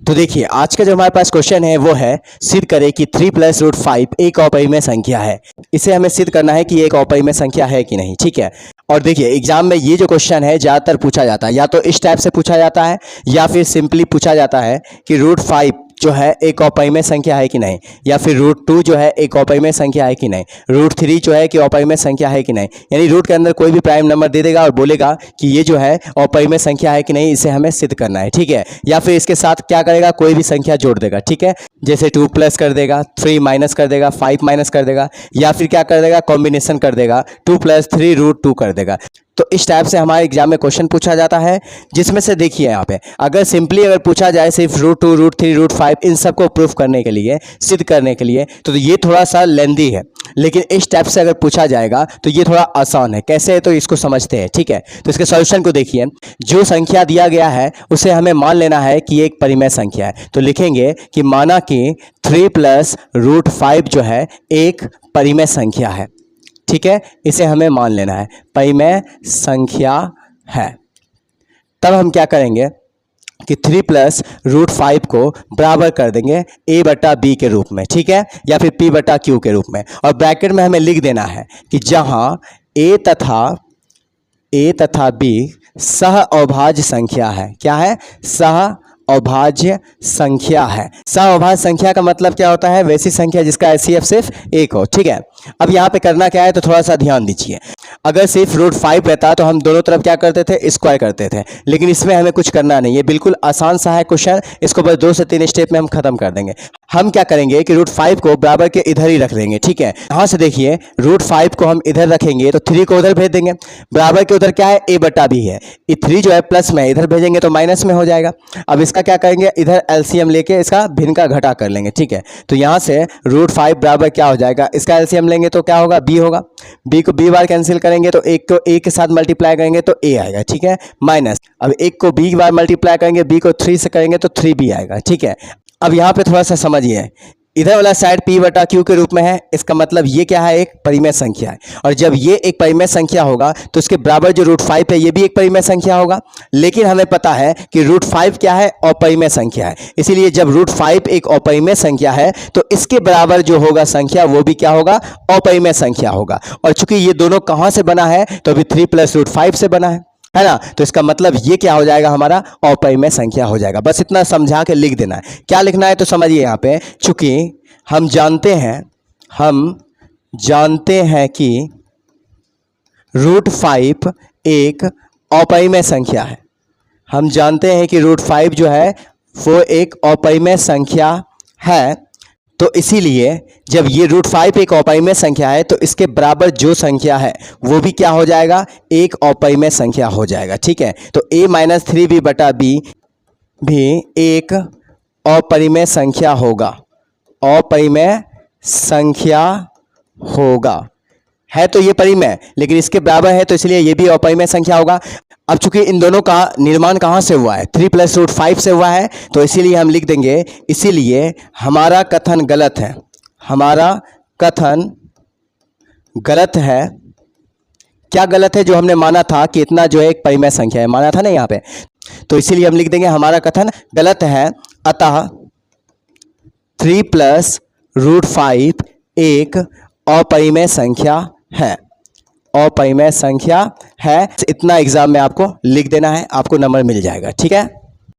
तो देखिए आज का जो हमारे पास क्वेश्चन है वो है सिद्ध करें कि 3 प्लस रूट 5 एक अपरिमेय संख्या है। इसे हमें सिद्ध करना है कि एक अपरिमेय संख्या है कि नहीं। ठीक है, और देखिए एग्जाम में ये जो क्वेश्चन है ज़्यादातर पूछा जाता है, या तो इस टाइप से पूछा जाता है या फिर सिंपली पूछा जाता है कि रूट 5 जो है एक अपरिमेय संख्या है कि नहीं, या फिर रूट 2 जो है एक अपरिमेय संख्या है कि नहीं, रूट 3 जो है कि अपरिमेय संख्या है कि नहीं। यानी रूट के अंदर कोई भी प्राइम नंबर दे देगा और बोलेगा कि ये जो है अपरिमेय संख्या है कि नहीं, इसे हमें सिद्ध करना है। ठीक है, या फिर इसके साथ क्या करेगा, कोई भी संख्या जोड़ देगा। ठीक है, जैसे 2 प्लस कर देगा, 3 माइनस कर देगा, 5 माइनस कर देगा, या फिर क्या कर देगा, कॉम्बिनेशन कर देगा, 2 प्लस 3 रूट 2 कर देगा। तो इस टाइप से हमारे एग्जाम में क्वेश्चन पूछा जाता है, जिसमें से देखिए यहाँ पे अगर सिंपली अगर पूछा जाए सिर्फ रूट 2 रूट 3 रूट 5 इन सबको प्रूफ करने के लिए, सिद्ध करने के लिए, तो ये थोड़ा सा लेंदी है। लेकिन इस टाइप से अगर पूछा जाएगा तो ये थोड़ा आसान है। कैसे है तो इसको समझते हैं। ठीक है, तो इसके सॉल्यूशन को देखिए। जो संख्या दिया गया है उसे हमें मान लेना है कि एक परिमेय संख्या है। तो लिखेंगे कि माना कि 3 प्लस रूट 5 जो है एक परिमेय संख्या है। ठीक है, इसे हमें मान लेना है परिमेय संख्या है। तब हम क्या करेंगे कि 3 प्लस रूट 5 को बराबर कर देंगे a बटा b के रूप में। ठीक है, या फिर p बटा q के रूप में, और ब्रैकेट में हमें लिख देना है कि जहां a तथा b सह अभाज्य संख्या है। क्या है? सह अभाज्य संख्या है। सह अभाज्य संख्या का मतलब क्या होता है? वैसी संख्या जिसका एचसीएफ सिर्फ एक हो। ठीक है, अब यहाँ पे करना क्या है तो थोड़ा सा ध्यान दीजिए। अगर सिर्फ रूट 5 रहता तो हम दोनों तरफ क्या करते थे, स्क्वायर करते थे, लेकिन इसमें हमें कुछ करना नहीं है। बिल्कुल आसान सा है क्वेश्चन, इसको बस 2 से 3 स्टेप में हम खत्म कर देंगे। हम क्या करेंगे कि रूट 5 को बराबर के इधर ही रख देंगे। ठीक है, यहाँ से देखिए रूट 5 को हम इधर रखेंगे तो 3 को उधर भेज देंगे। बराबर के उधर क्या है, a बटा b है। 3 जो है प्लस में, इधर भेजेंगे तो माइनस में हो जाएगा। अब इसका क्या करेंगे, इधर एलसीएम लेके इसका भिन्न का घटा कर लेंगे। ठीक है, तो यहाँ से रूट 5 बराबर क्या हो जाएगा, इसका एलसीएम लेंगे तो क्या होगा, b होगा। b को b बार कैंसिल करेंगे तो एक को a के साथ मल्टीप्लाई करेंगे तो a आएगा। ठीक है, माइनस अब एक को b बार मल्टीप्लाई करेंगे, b को 3 से करेंगे तो 3b आएगा। ठीक है, अब यहाँ पे थोड़ा सा समझिए, इधर वाला साइड p बटा q के रूप में है, इसका मतलब ये क्या है, एक परिमेय संख्या है। और जब ये एक परिमेय संख्या होगा तो इसके बराबर जो रूट 5 है ये भी एक परिमेय संख्या होगा। लेकिन हमें पता है कि रूट 5 क्या है, अपरिमेय संख्या है। इसीलिए जब रूट 5 एक अपरिमेय संख्या है तो इसके बराबर जो होगा संख्या वो भी क्या होगा, अपरिमेय संख्या होगा। और चूंकि ये दोनों कहाँ से बना है, तो अभी 3 प्लस रूट 5 से बना है ना, तो इसका मतलब ये क्या हो जाएगा, हमारा अपरिमेय संख्या हो जाएगा। बस इतना समझा के लिख देना है। क्या लिखना है तो समझिए यहाँ पे, चूंकि हम जानते हैं कि रूट 5 एक अपरिमेय संख्या है। हम जानते हैं कि रूट 5 जो है वो एक अपरिमेय संख्या है। तो इसीलिए जब ये रूट 5 एक अपरिमेय संख्या है तो इसके बराबर जो संख्या है वो भी क्या हो जाएगा, एक अपरिमेय संख्या हो जाएगा। ठीक है, तो a माइनस 3b बटा b भी एक अपरिमेय संख्या होगा। अपरिमेय संख्या होगा, है तो ये परिमेय, लेकिन इसके बराबर है तो इसलिए ये भी अपरिमेय संख्या होगा। अब चूंकि इन दोनों का निर्माण कहाँ से हुआ है, 3 प्लस रूट 5 से हुआ है, तो इसीलिए हम लिख देंगे, इसीलिए हमारा कथन गलत है। हमारा कथन गलत है। क्या गलत है, जो हमने माना था कि इतना जो है एक परिमेय संख्या है, माना था ना यहाँ पे, तो इसीलिए हम लिख देंगे हमारा कथन गलत है। अतः 3 प्लस रूट 5 एक अपरिमेय संख्या है। अपरिमेय संख्या है, इतना एग्जाम में आपको लिख देना है, आपको नंबर मिल जाएगा। ठीक है।